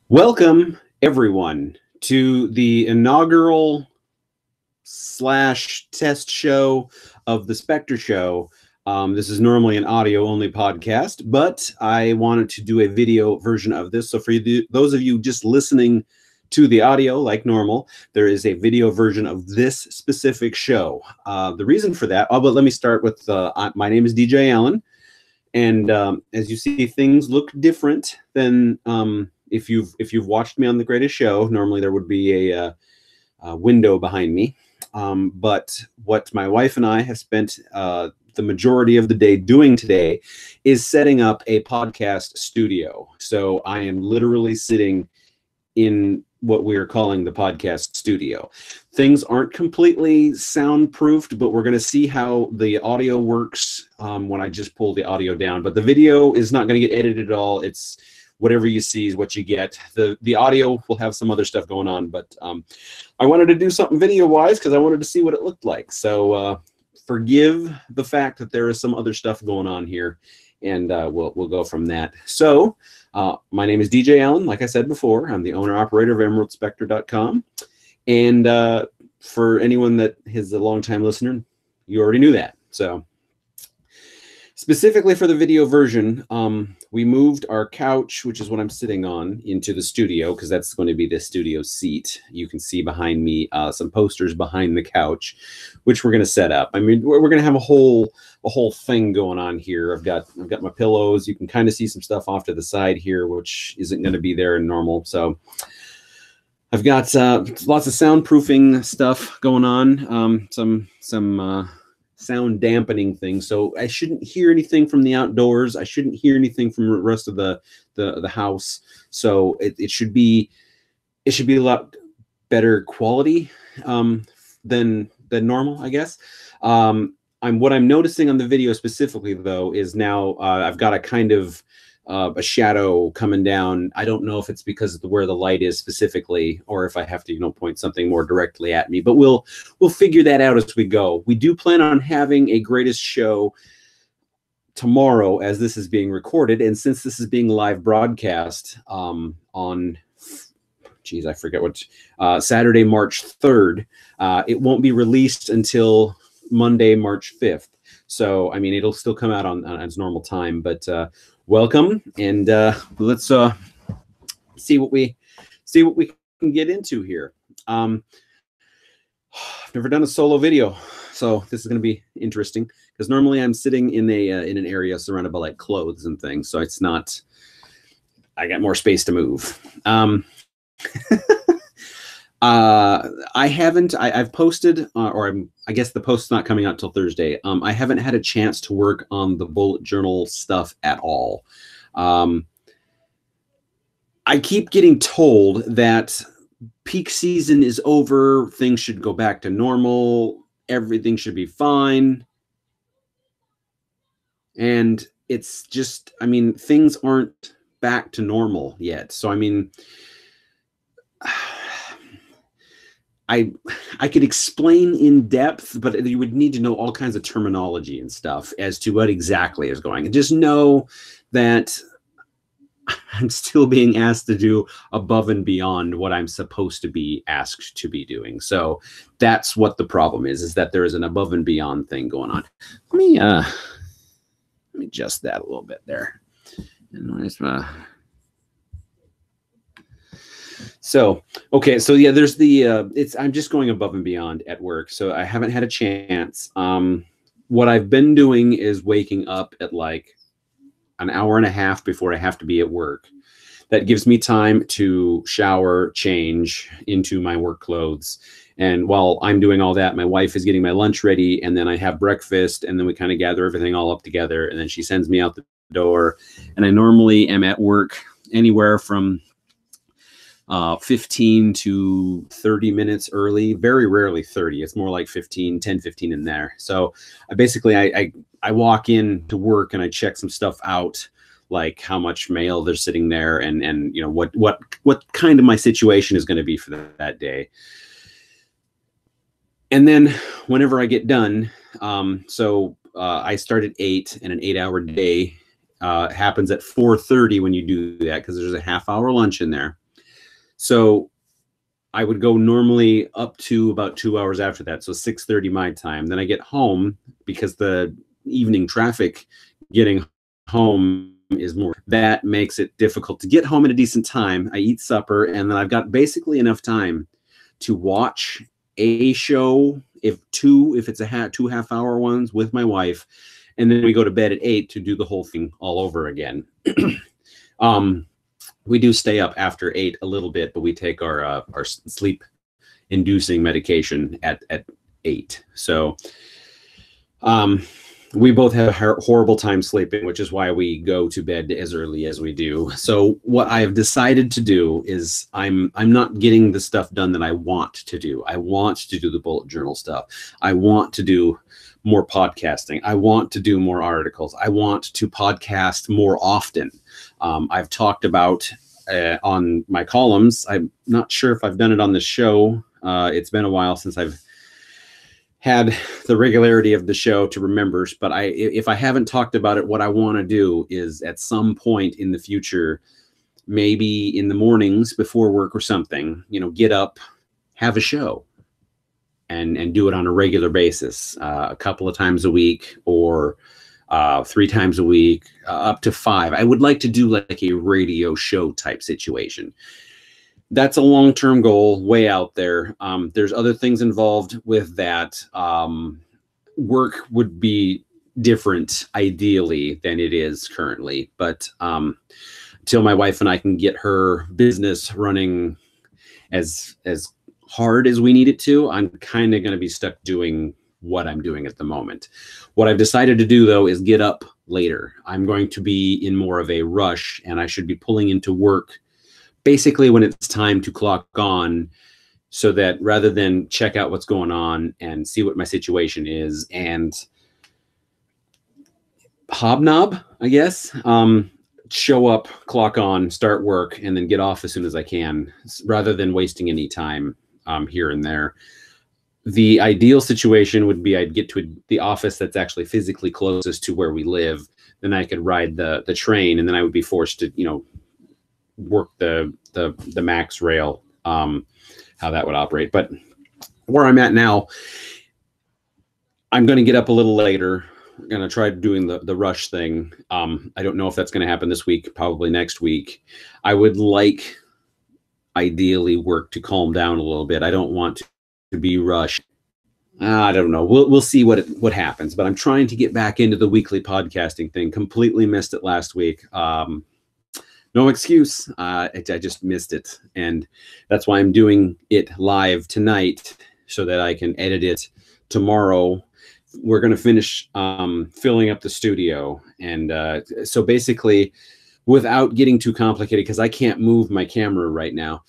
Welcome, everyone, to the inaugural / test show of the Specter show. This is normally an audio-only podcast, but I wanted to do a video version of this. So for those of you just listening to the audio like normal, there is a video version of this specific show. The reason for that, but let me start with, my name is DJ Allen, and as you see, things look different than if you've watched me on The Greatest Show. Normally there would be a window behind me, but what my wife and I have spent the majority of the day doing today is setting up a podcast studio. So I am literally sitting in what we are calling the podcast studio. Things aren't completely soundproofed, but we're going to see how the audio works when I just pull the audio down. But the video is not going to get edited at all. It's whatever you see is what you get. The audio will have some other stuff going on, but I wanted to do something video-wise because I wanted to see what it looked like. So forgive the fact that there is some other stuff going on here, and we'll go from that. So my name is DJ Allen. Like I said before, I'm the owner-operator of EmeraldSpecter.com. And for anyone that is a long-time listener, you already knew that. So specifically for the video version, we moved our couch, which is what I'm sitting on, into the studio because that's going to be the studio seat. You can see behind me some posters behind the couch, which we're going to set up. I mean, we're going to have a whole thing going on here. I've got my pillows. You can kind of see some stuff off to the side here, which isn't going to be there in normal. So I've got lots of soundproofing stuff going on. Some sound dampening things, so I shouldn't hear anything from the outdoors. I shouldn't hear anything from the rest of the house. So it should be a lot better quality than normal, I guess. What I'm noticing on the video specifically though is now I've got a kind of a shadow coming down. I don't know if it's because of where the light is specifically, or if I have to, point something more directly at me. But we'll figure that out as we go. We do plan on having a greatest show tomorrow, as this is being recorded, and since this is being live broadcast on, I forget what, Saturday, March 3rd. It won't be released until Monday, March 5th. So I mean, it'll still come out on its normal time, but welcome, and let's see what we can get into here. I've never done a solo video, so this is going to be interesting because normally I'm sitting in an area surrounded by like clothes and things, so it's not. I got more space to move. I've posted, I guess the post's not coming out till Thursday. I haven't had a chance to work on the bullet journal stuff at all. I keep getting told that peak season is over, things should go back to normal, everything should be fine. And it's just, I mean, things aren't back to normal yet. So, I mean, I could explain in depth, but you would need to know all kinds of terminology and stuff as to what exactly is going. And just know that I'm still being asked to do above and beyond what I'm supposed to be asked to be doing. So that's what the problem is that there is an above and beyond thing going on. Let me adjust that a little bit there. And there's So, okay, so yeah, there's the, I'm just going above and beyond at work, so I haven't had a chance. What I've been doing is waking up at like an hour and a half before I have to be at work. That gives me time to shower, change into my work clothes. And while I'm doing all that, my wife is getting my lunch ready, and then I have breakfast, and then we kind of gather everything all up together, and then she sends me out the door. And I normally am at work anywhere from 15 to 30 minutes early, very rarely 30. It's more like 10, 15 in there. So I walk in to work and I check some stuff out, like how much mail there's sitting there, and what kind of my situation is going to be for that day. And then whenever I get done, I start at 8, and an 8-hour day happens at 4:30 when you do that, because there's a half-hour lunch in there. So I would go normally up to about 2 hours after that. So 6:30 my time. Then I get home because the evening traffic getting home is more. That makes it difficult to get home at a decent time. I eat supper, and then I've got basically enough time to watch a show, if it's a 2 half-hour ones with my wife, and then we go to bed at 8 to do the whole thing all over again. We do stay up after 8 a little bit, but we take our sleep inducing medication at 8. So we both have horrible time sleeping, which is why we go to bed as early as we do. So what I have decided to do is I'm not getting the stuff done that I want to do. I want to do the bullet journal stuff. I want to do more podcasting. I want to do more articles. I want to podcast more often. I've talked about on my columns. I'm not sure if I've done it on the show. It's been a while since I've had the regularity of the show to remember, but if I haven't talked about it, what I want to do is at some point in the future, maybe in the mornings before work or something, get up, have a show, and do it on a regular basis, a couple of times a week, or 3 times a week, up to 5. I would like to do like a radio show type situation. That's a long-term goal, way out there. There's other things involved with that. Work would be different, ideally, than it is currently. But until my wife and I can get her business running as hard as we need it to, I'm kind of going to be stuck doing what I'm doing at the moment. What I've decided to do, though, is get up later. I'm going to be in more of a rush, and I should be pulling into work basically when it's time to clock on, so that rather than check out what's going on and see what my situation is and hobnob, I guess, show up, clock on, start work, and then get off as soon as I can, rather than wasting any time here and there. The ideal situation would be I'd get to the office that's actually physically closest to where we live. Then I could ride the train, and then I would be forced to, work the max rail, how that would operate. But where I'm at now, I'm going to get up a little later. I'm going to try doing the rush thing. I don't know if that's going to happen this week, probably next week. I would like, ideally, work to calm down a little bit. I don't want to be rushed. I don't know. We'll see what happens. But I'm trying to get back into the weekly podcasting thing. Completely missed it last week. No excuse. I just missed it. And that's why I'm doing it live tonight, so that I can edit it tomorrow. We're going to finish filling up the studio. And so basically, without getting too complicated, because I can't move my camera right now,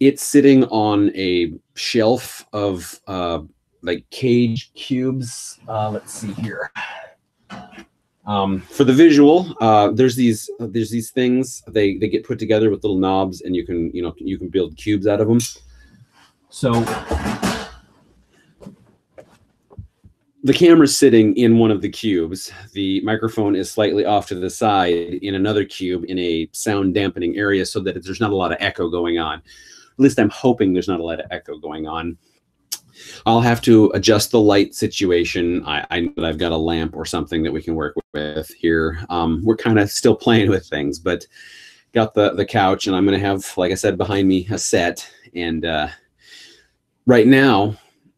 it's sitting on a shelf of like cage cubes. Let's see here. For the visual, there's these things. They get put together with little knobs, and you can build cubes out of them. So the camera's sitting in one of the cubes. The microphone is slightly off to the side in another cube in a sound dampening area, so that there's not a lot of echo going on. At least I'm hoping there's not a lot of echo going on. I'll have to adjust the light situation. I know that I've got a lamp or something that we can work with here. We're kind of still playing with things, but got the couch, and I'm going to have, like I said, behind me a set. And right now,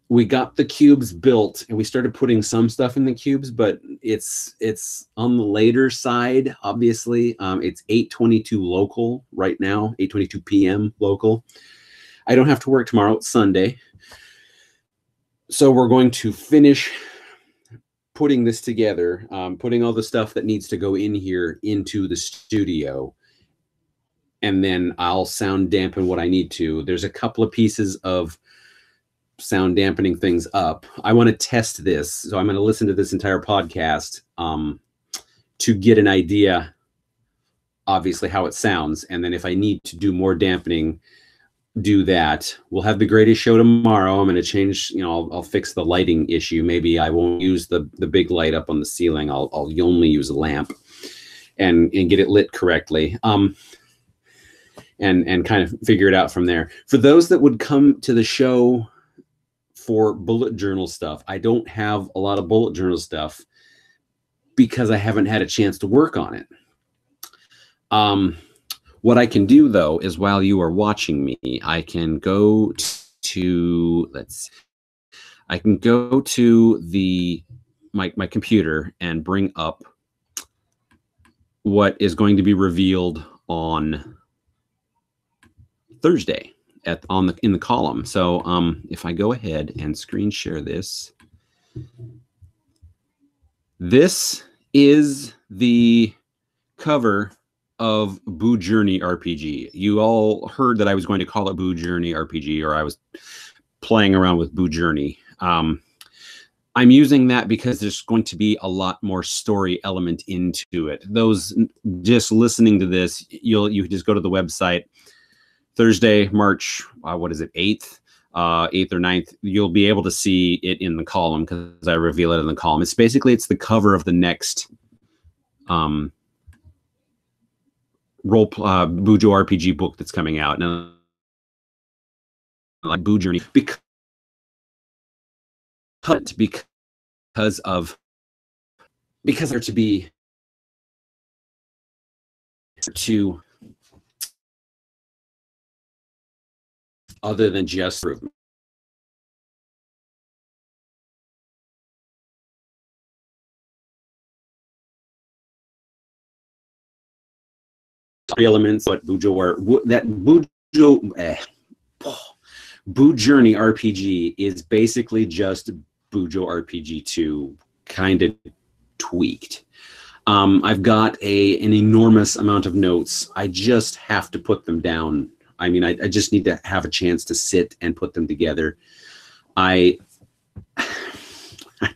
we got the cubes built, and we started putting some stuff in the cubes, but it's on the later side, obviously. It's 8:22 local right now, 8:22 p.m. local. I don't have to work tomorrow. It's Sunday. So we're going to finish putting this together, putting all the stuff that needs to go in here into the studio, and then I'll sound dampen what I need to. There's a couple of pieces of sound dampening things up. I want to test this, so I'm going to listen to this entire podcast to get an idea, obviously, how it sounds, and then if I need to do more dampening, do that. We'll have the greatest show tomorrow. I'm going to change, I'll fix the lighting issue. Maybe I won't use the big light up on the ceiling. I'll only use a lamp and get it lit correctly. and kind of figure it out from there. For those that would come to the show for bullet journal stuff, I don't have a lot of bullet journal stuff because I haven't had a chance to work on it. What I can do though is while you are watching me, I can go to I can go to my computer and bring up what is going to be revealed on Thursday in the column. So if I go ahead and screen share this, this is the cover of Boo Journey RPG. You all heard that I was going to call it Boo Journey RPG, or I was playing around with Boo Journey. I'm using that because there's going to be a lot more story element into it. Those just listening to this, you just go to the website Thursday, March, what is it, 8th? 8th or 9th, you'll be able to see it in the column because I reveal it in the column. It's the cover of the next Bujo RPG book that's coming out. And like Boo Journey, because there to be to other than just elements, but Boo Journey RPG is basically just Bujo RPG 2 kind of tweaked. I've got an enormous amount of notes. I just have to put them down. I mean, I just need to have a chance to sit and put them together. I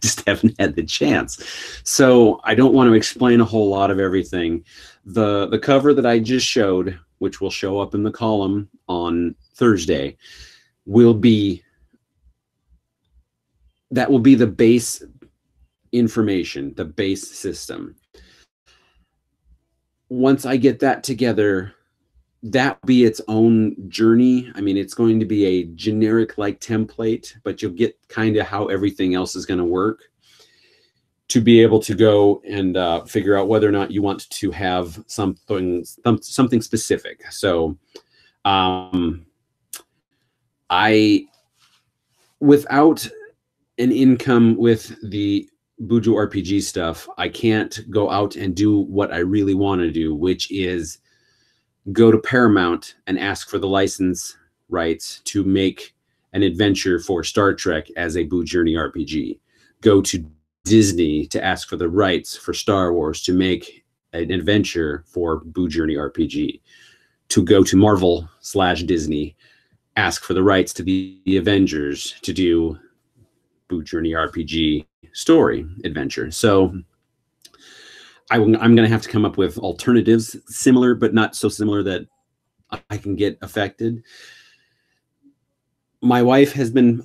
just haven't had the chance. So I don't want to explain a whole lot of everything. The cover that I just showed, which will show up in the column on Thursday, will be the base information, the base system. Once I get that together, that will be its own journey. I mean, it's going to be a generic like template, but you'll get kind of how everything else is going to work to be able to go and figure out whether or not you want to have something specific. So without an income with the Bujo RPG stuff, I can't go out and do what I really want to do, which is go to Paramount and ask for the license rights to make an adventure for Star Trek as a Boo Journey RPG. Go to Disney to ask for the rights for Star Wars to make an adventure for Boo Journey RPG. To go to Marvel/Disney, ask for the rights to the Avengers to do Boo Journey RPG story adventure. So I'm going to have to come up with alternatives, similar but not so similar that I can get affected. My wife has been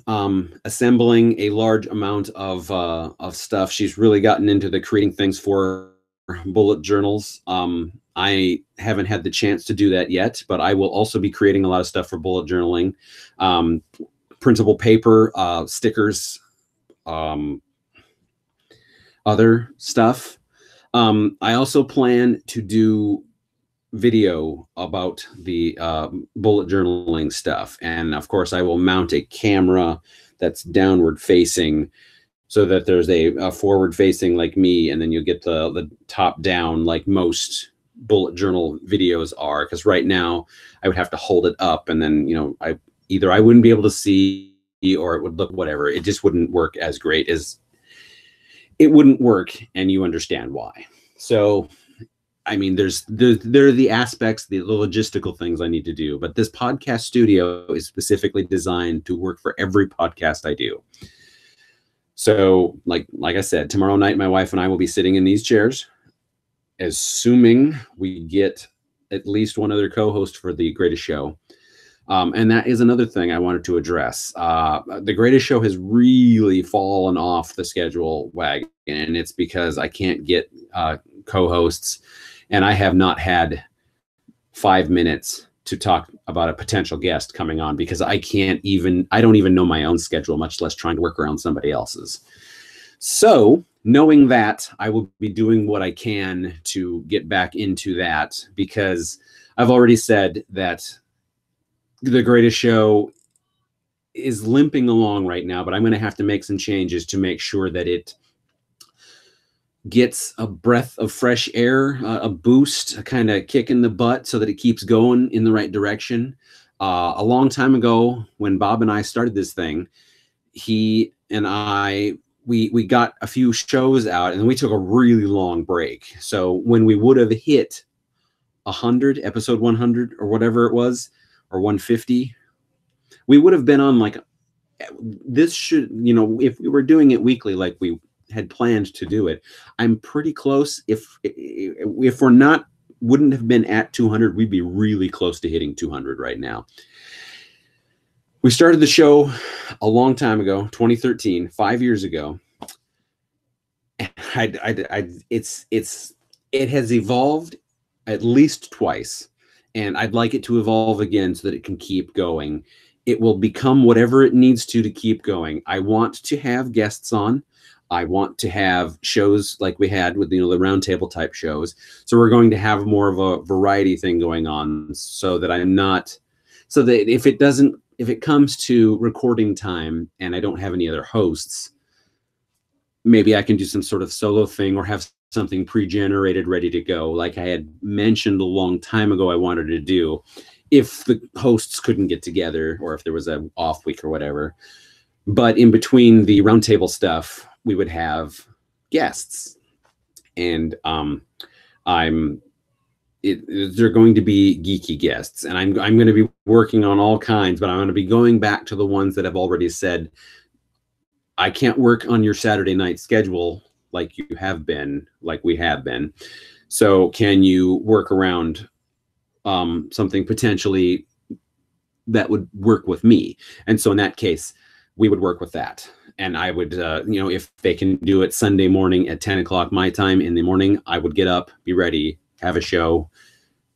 assembling a large amount of stuff. She's really gotten into the creating things for bullet journals. I haven't had the chance to do that yet, but I will also be creating a lot of stuff for bullet journaling, printable paper, stickers, other stuff. I also plan to do video about the bullet journaling stuff. And of course, I will mount a camera that's downward facing so that there's a forward facing like me, and then you'll get the top down like most bullet journal videos are. Because right now I would have to hold it up, and then, you know, I wouldn't be able to see, or it would look whatever. It just wouldn't work as great as it wouldn't work, and you understand why. So, I mean, there are the aspects, the logistical things I need to do, but this podcast studio is specifically designed to work for every podcast I do. So, like I said, tomorrow night, my wife and I will be sitting in these chairs, assuming we get at least one other co-host for the Greatest Show. And that is another thing I wanted to address. The Greatest Show has really fallen off the schedule wagon, and it's because I can't get co-hosts, and I have not had 5 minutes to talk about a potential guest coming on, because I don't even know my own schedule, much less trying to work around somebody else's. So knowing that, I will be doing what I can to get back into that, because I've already said that The Greatest Show is limping along right now, but I'm going to have to make some changes to make sure that it gets a breath of fresh air, a boost, a kind of kick in the butt, so that it keeps going in the right direction. A long time ago, when Bob and I started this thing, he and I, we got a few shows out, and then we took a really long break. So when we would have hit 100, episode 100 or whatever it was, or 150, we would have been on like, this should, if we were doing it weekly like we had planned to do it, I'm pretty close. If we're not, wouldn't have been at 200, we'd be really close to hitting 200 right now. We started the show a long time ago, 2013, 5 years ago. It has evolved at least twice, and I'd like it to evolve again so that it can keep going. It will become whatever it needs to keep going. I want to have guests on. I want to have shows like we had with the roundtable type shows. So we're going to have more of a variety thing going on, so that if it comes to recording time and I don't have any other hosts, maybe I can do some sort of solo thing, or have something pre-generated ready to go, like I had mentioned a long time ago I wanted to do, if the hosts couldn't get together, or if there was an off week or whatever. But in between the roundtable stuff, we would have guests, and they're going to be geeky guests, and I'm going to be working on all kinds, but I'm going to be going back to the ones that have already said, I can't work on your Saturday night schedule like we have been. So can you work around something potentially that would work with me? And so in that case, we would work with that. And I would, if they can do it Sunday morning at 10 o'clock my time in the morning, I would get up, be ready, have a show,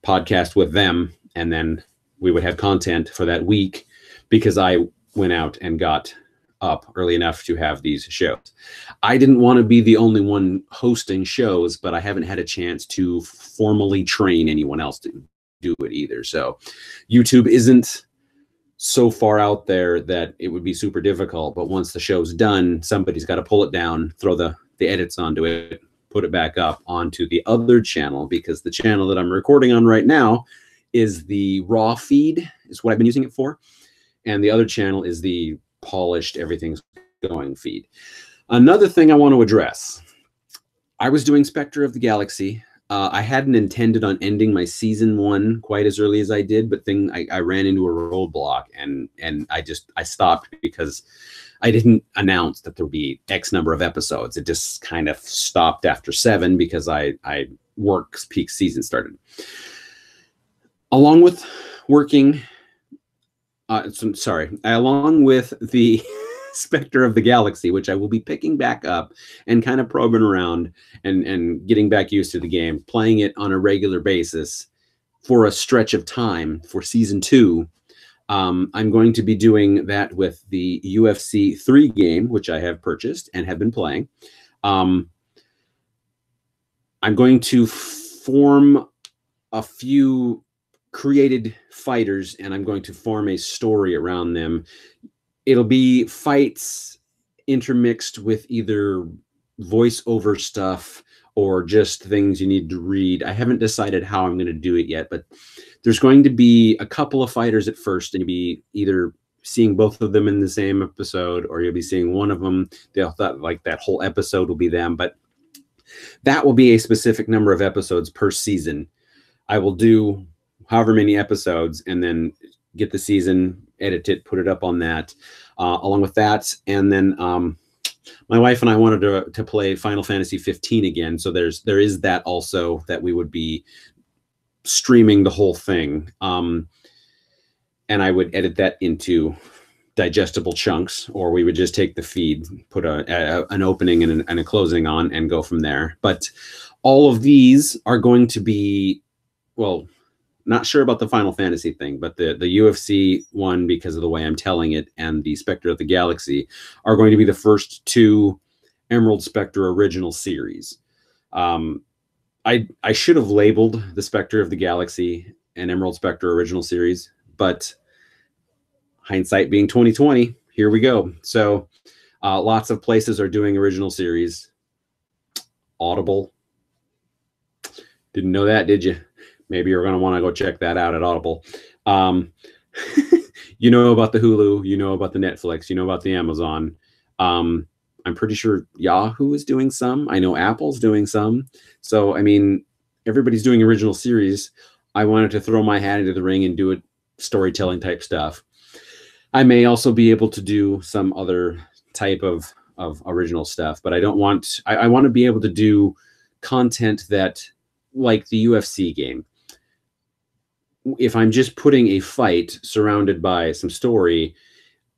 podcast with them, and then we would have content for that week, because I went out and got up early enough to have these shows. I didn't want to be the only one hosting shows, but I haven't had a chance to formally train anyone else to do it either. So YouTube isn't so far out there that it would be super difficult, but once the show's done, somebody's got to pull it down, throw the edits onto it, put it back up onto the other channel, because the channel that I'm recording on right now is the raw feed, is what I've been using it for, and the other channel is the polished, everything's going feed. Another thing I want to address, I was doing Specter of the Galaxy. I hadn't intended on ending my season 1 quite as early as I did, but I ran into a roadblock, and I stopped because I didn't announce that there would be X number of episodes. It just kind of stopped after 7 because work's peak season started. Along with working, along with the Specter of the Galaxy, which I will be picking back up and kind of probing around and getting back used to the game, playing it on a regular basis for a stretch of time for season 2. I'm going to be doing that with the UFC 3 game, which I have purchased and have been playing. I'm going to form a few created fighters, and I'm going to form a story around them. It'll be fights intermixed with either voiceover stuff or just things you need to read. I haven't decided how I'm going to do it yet, but there's going to be a couple of fighters at first, and you'll be either seeing both of them in the same episode, or you'll be seeing one of them. That whole episode will be them, but that will be a specific number of episodes per season. I will do however many episodes, and then get the season, edit it, put it up on that, along with that. And then my wife and I wanted to play Final Fantasy 15 again. So there is that also, that we would be streaming the whole thing. And I would edit that into digestible chunks, or we would just take the feed, put an opening and a closing on, and go from there. But all of these are going to be, well, not sure about the Final Fantasy thing, but the UFC one, because of the way I'm telling it, and the Specter of the Galaxy are going to be the first two Emerald Specter original series. I should have labeled the Specter of the Galaxy and Emerald Specter original series, but hindsight being 2020, here we go. So lots of places are doing original series. Audible. Didn't know that, did you? Maybe you're going to want to go check that out at Audible. You know about the Hulu, you know about the Netflix, you know about the Amazon. I'm pretty sure Yahoo is doing some. I know Apple's doing some. So, I mean, everybody's doing original series. I wanted to throw my hat into the ring and do it storytelling type stuff. I may also be able to do some other type of original stuff, but I don't want, I want to be able to do content that, like the UFC game. If I'm just putting a fight surrounded by some story,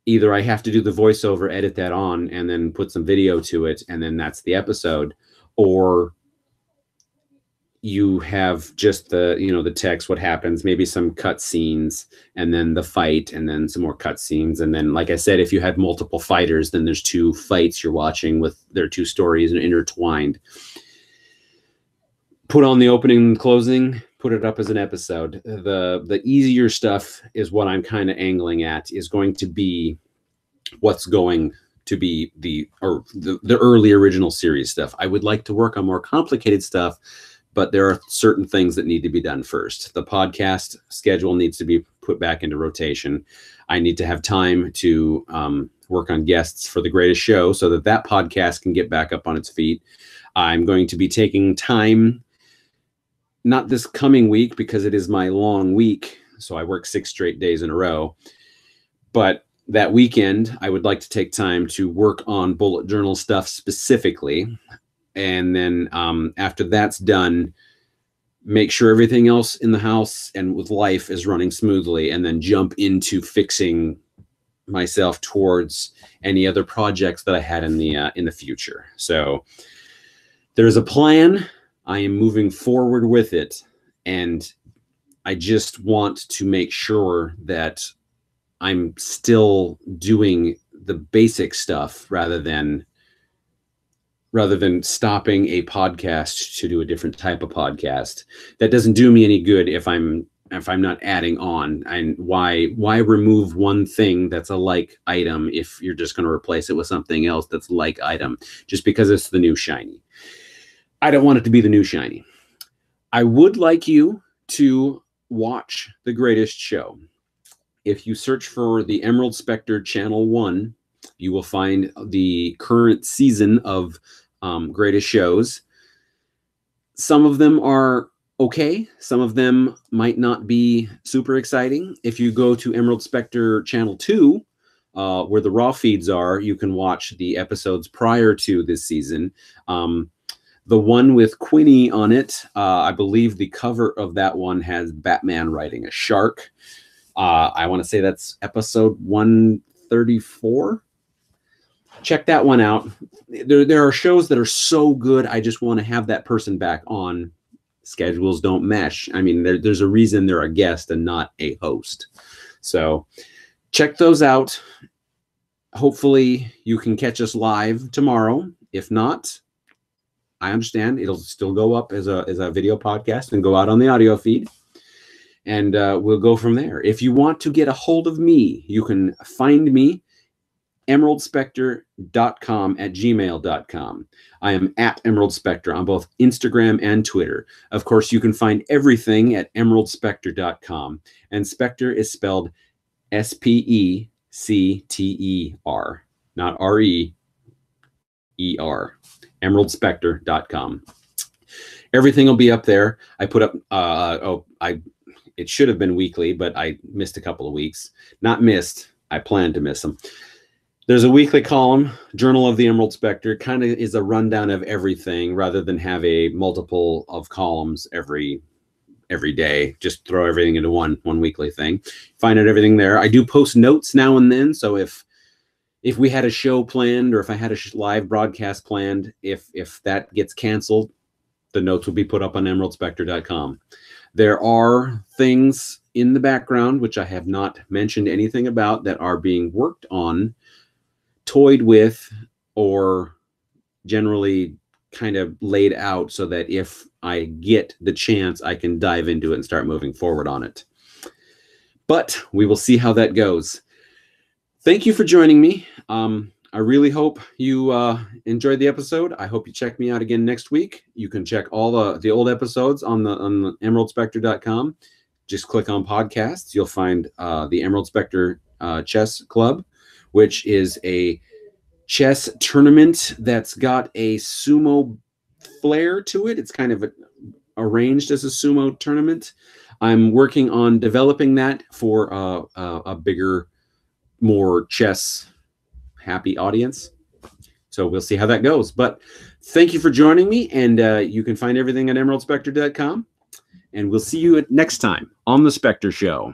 either I have to do the voiceover, edit that on, and then put some video to it, and then that's the episode, or you have just the, you know, the text, what happens, maybe some cut scenes, and then the fight, and then some more cut scenes. And then, like I said, if you had multiple fighters, then there's two fights you're watching with their two stories intertwined. Put on the opening and closing, put it up as an episode. The easier stuff is what I'm kind of angling at, is going to be what's going to be the early original series stuff. I would like to work on more complicated stuff, but there are certain things that need to be done first. The podcast schedule needs to be put back into rotation. I need to have time to work on guests for the greatest show so that that podcast can get back up on its feet. I'm going to be taking time, not this coming week because it is my long week, so I work 6 straight days in a row, but that weekend I would like to take time to work on bullet journal stuff specifically. And then after that's done, make sure everything else in the house and with life is running smoothly, and then jump into fixing myself towards any other projects that I had in the future. So there's a plan. I am moving forward with it, and I just want to make sure that I'm still doing the basic stuff rather than stopping a podcast to do a different type of podcast. That doesn't do me any good if I'm not adding on. And why remove one thing that's a like item if you're just going to replace it with something else that's like item just because it's the new shiny? I don't want it to be the new shiny. I would like you to watch The Greatest Show. If you search for the Emerald Specter Channel 1, you will find the current season of Greatest Shows. Some of them are okay. Some of them might not be super exciting. If you go to Emerald Specter Channel 2, where the raw feeds are, you can watch the episodes prior to this season. The one with Quinny on it, I believe the cover of that one has Batman riding a shark. I want to say that's episode 134. Check that one out. There are shows that are so good, I just want to have that person back on. Schedules don't mesh. I mean, there's a reason they're a guest and not a host. So check those out. Hopefully you can catch us live tomorrow. If not, I understand. It'll still go up as a video podcast and go out on the audio feed. And we'll go from there. If you want to get a hold of me, you can find me emeraldspecter.com@gmail.com. I am at Emerald Specter on both Instagram and Twitter. Of course, you can find everything at emeraldspecter.com. And Specter is spelled Specter, not Reer. emeraldspecter.com. Everything will be up there. I put up, it should have been weekly, but I missed a couple of weeks. Not missed, I planned to miss them. There's a weekly column, Journal of the Emerald Specter, kind of is a rundown of everything rather than have a multiple of columns every day. Just throw everything into one weekly thing. Find out everything there. I do post notes now and then, so if we had a show planned or if I had a live broadcast planned, if that gets canceled, The notes will be put up on emeraldspecter.com. There are things in the background, which I have not mentioned anything about, that are being worked on, toyed with, or generally kind of laid out so that if I get the chance, I can dive into it and start moving forward on it. But we will see how that goes. Thank you for joining me. I really hope you enjoyed the episode. I hope you check me out again next week. You can check all the old episodes on the emeraldspecter.com. Just click on podcasts. You'll find the Emerald Specter Chess Club, which is a chess tournament that's got a sumo flair to it. It's kind of arranged as a sumo tournament. I'm working on developing that for a bigger, more chess happy audience. So we'll see how that goes. But thank you for joining me, and you can find everything at emeraldspecter.com. And we'll see you next time on the Specter Show.